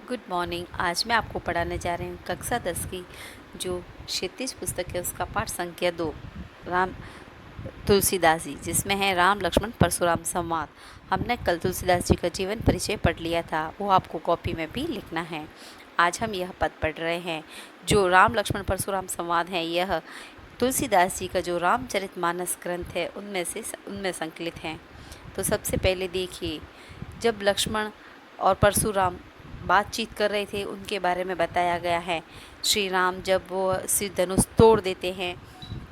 Good morning. आज मैं आपको पढ़ाने जा रही हूँ कक्षा 10 की जो क्षितिज पुस्तक है उसका पाठ संख्या 2 राम तुलसीदास जी, जिसमें है राम लक्ष्मण परशुराम संवाद। हमने कल तुलसीदास जी का जीवन परिचय पढ़ लिया था, वो आपको कॉपी में भी लिखना है। आज हम यह पद पढ़ रहे हैं जो राम लक्ष्मण परशुराम संवाद है। यह तुलसीदास जी का जो रामचरितमानस ग्रंथ है उनमें संकलित हैं। तो सबसे पहले देखिए, जब लक्ष्मण और परशुराम बातचीत कर रहे थे उनके बारे में बताया गया है। श्री राम जब वो शिव धनुष तोड़ देते हैं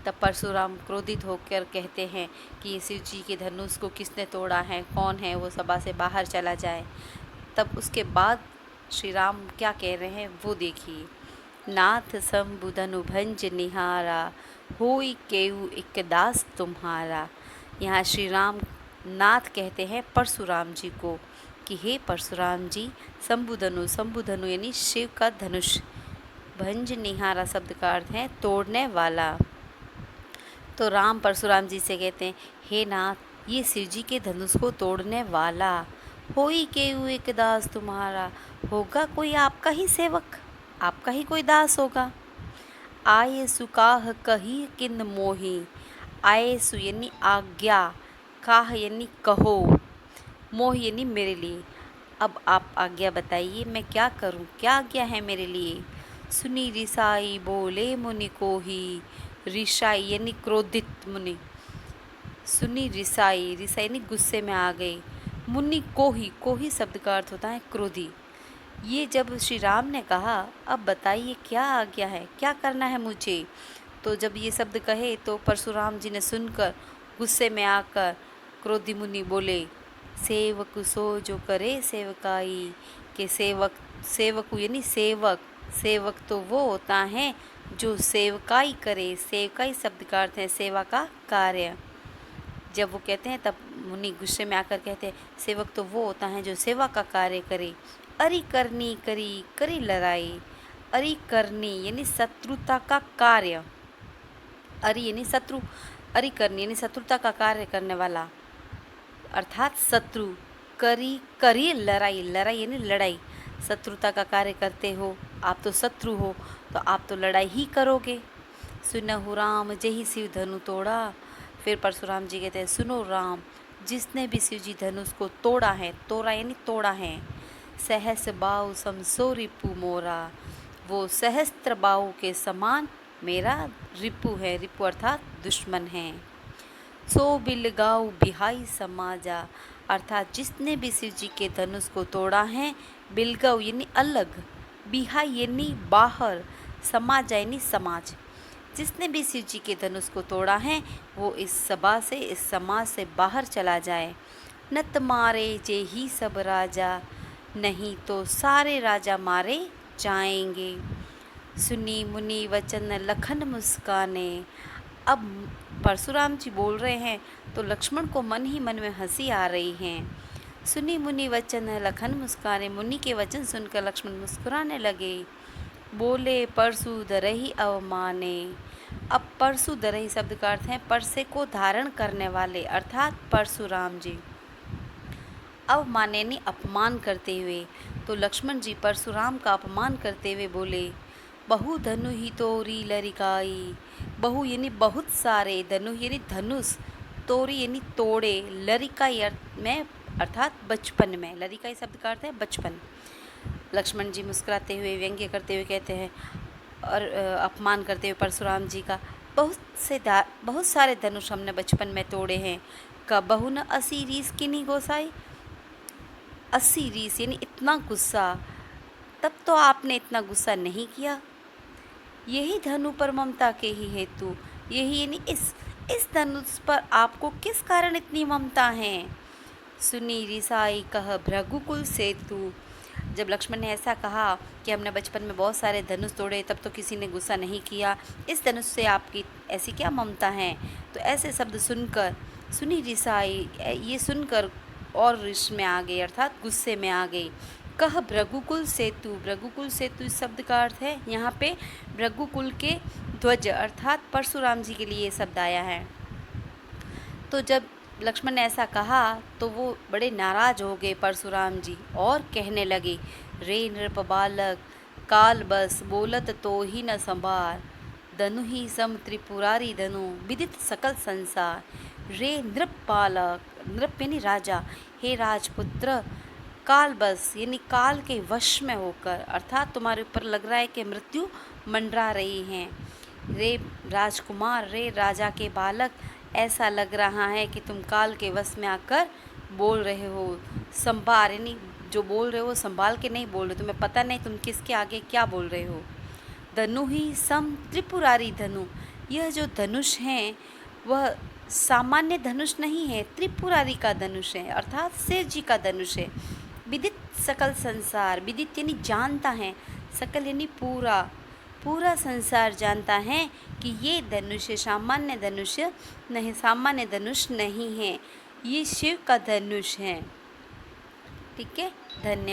तब परशुराम क्रोधित होकर कहते हैं कि शिव जी के धनुष को किसने तोड़ा है, कौन है, वो सभा से बाहर चला जाए। तब उसके बाद श्री राम क्या कह रहे हैं वो देखिए। नाथ संबुधनु भंज निहारा, होई केऊ एक दास तुम्हारा। यहाँ श्री राम नाथ कहते हैं परशुराम जी को कि हे परशुराम जी, संबुधनु यानी शिव का धनुष, भंज निहारा शब्द का अर्थ है तोड़ने वाला। तो राम परशुराम जी से कहते हैं, हे नाथ, ये शिव जी के धनुष को तोड़ने वाला, होई केऊ एक दास तुम्हारा, होगा कोई आपका ही सेवक, आपका ही कोई दास होगा। आये सुकाह कही किन मोही, आये सु यानी आज्ञा, काह यानी कहो, मोह यानी मेरे लिए। अब आप आज्ञा बताइए, मैं क्या करूं, क्या आज्ञा है मेरे लिए। सुनी रिसाई बोले मुनि को ही, रिसाई यानी क्रोधित मुनि। सुनी रिसाई, रिसाई यानी गुस्से में आ गई। मुनि को ही शब्द का अर्थ होता है क्रोधी। ये जब श्री राम ने कहा, अब बताइए क्या आज्ञा है, क्या करना है मुझे। तो जब ये शब्द कहे तो परशुराम जी ने सुनकर गुस्से में आकर क्रोधी मुनि बोले, सेवक सो जो करे सेवकाई, के सेवक यानी सेवक, सेवक तो वो होता है जो सेवकाई करे। सेवकाई शब्द का अर्थ है सेवा का कार्य। जब वो कहते हैं तब मुनि गुस्से में आकर कहते हैं, सेवक तो वो होता है जो सेवा का कार्य करे। अरि करनी करी करी लड़ाई, अरि करनी यानी शत्रुता का कार्य, अरि यानी शत्रु, अरि करनी यानी शत्रुता का कार्य करने वाला अर्थात शत्रु। करी लड़ाई, लड़ाई यानी लड़ाई, शत्रुता का कार्य करते हो, आप तो शत्रु हो तो आप तो लड़ाई ही करोगे। सुनहु राम जही शिव धनु तोड़ा। फिर परशुराम जी कहते हैं, सुनो राम, जिसने भी शिव जी धनुष को तोड़ा है, तोड़ा यानी तोड़ा है, सहस्र बाहु समसो रिपु मोरा, वो सहस्त्र बाहु के समान मेरा रिपु है। रिपु अर्थात दुश्मन है। सो बिल गाऊ बिहाई समाजा, अर्थात जिसने भी शिव जी के धनुष को तोड़ा है, बिलगाऊ यानी अलग, बिहाई यानी बाहर, समाजा यानी समाज, जिसने भी शिव जी के धनुष को तोड़ा है वो इस सभा से, इस समाज से बाहर चला जाए। नत मारे जे ही सब राजा, नहीं तो सारे राजा मारे जाएंगे। सुनी मुनि वचन लखन मुस्काने। अब परशुराम जी बोल रहे हैं तो लक्ष्मण को मन ही मन में हंसी आ रही है। सुनी मुनि वचन लखन मुस्काने, मुनि के वचन सुनकर लक्ष्मण मुस्कुराने लगे। बोले परशु दरही अवमाने। अब परशु दरही शब्द का अर्थ है परसे को धारण करने वाले, अर्थात परशुराम जी। अवमाने यानी अपमान करते हुए। तो लक्ष्मण जी परशुराम का अपमान करते हुए बोले, बहु धनु ही तोरी लरिकाई। बहु यानी बहुत सारे, धनु यानी धनुष, तोरी यानी तोड़े, लरिकाई अर्थ में अर्थात बचपन में, लरिकाई शब्द का अर्थ है बचपन। लक्ष्मण जी मुस्कुराते हुए व्यंग्य करते हुए कहते हैं और अपमान करते हुए परशुराम जी का, बहुत सारे धनुष हमने बचपन में तोड़े हैं। कबहु न असी रीस किनी गोसाई। 80 रीस यानी इतना गुस्सा, तब तो आपने इतना गुस्सा नहीं किया। यही धनु पर ममता के ही हेतु, यही यानी इस धनुष पर आपको किस कारण इतनी ममता है। सुनी रिसाई कह भृगुकुल सेतु। जब लक्ष्मण ने ऐसा कहा कि हमने बचपन में बहुत सारे धनुष तोड़े तब तो किसी ने गुस्सा नहीं किया, इस धनुष से आपकी ऐसी क्या ममता है। तो ऐसे शब्द सुनकर, सुनी रिसाई, ये सुनकर और रिश में आ गई, अर्थात गुस्से में आ गई। कह भृगुकुल सेतु, भृगुकुल सेतु इस शब्द का अर्थ है यहाँ पे भृगुकुल के ध्वज, अर्थात परशुराम जी के लिए ये शब्द आया है। तो जब लक्ष्मण ने ऐसा कहा तो वो बड़े नाराज हो गए परशुराम जी और कहने लगे, रे नृप बालक काल बस बोलत तो ही न संभार, धनु ही सम त्रिपुरारी धनु विदित सकल संसार। रे नृप बालक, नृप यानी राजा, हे राजपुत्र, काल बस यानी काल के वश में होकर, अर्थात तुम्हारे ऊपर लग रहा है कि मृत्यु मंडरा रही है। रे राजकुमार, रे राजा के बालक, ऐसा लग रहा है कि तुम काल के वश में आकर बोल रहे हो। संभार यानी जो बोल रहे हो संभाल के नहीं बोल रहे, तुम्हें पता नहीं तुम किसके आगे क्या बोल रहे हो। धनु ही सम त्रिपुरारी धनु, यह जो धनुष है वह सामान्य धनुष नहीं है, त्रिपुरारी का धनुष है, अर्थात शिव जी का धनुष है। विदित सकल संसार, विदित यानी जानता है, सकल यानी पूरा, पूरा संसार जानता है कि ये धनुष सामान्य धनुष नहीं, सामान्य धनुष नहीं है, ये शिव का धनुष है। ठीक है, धन्यवाद।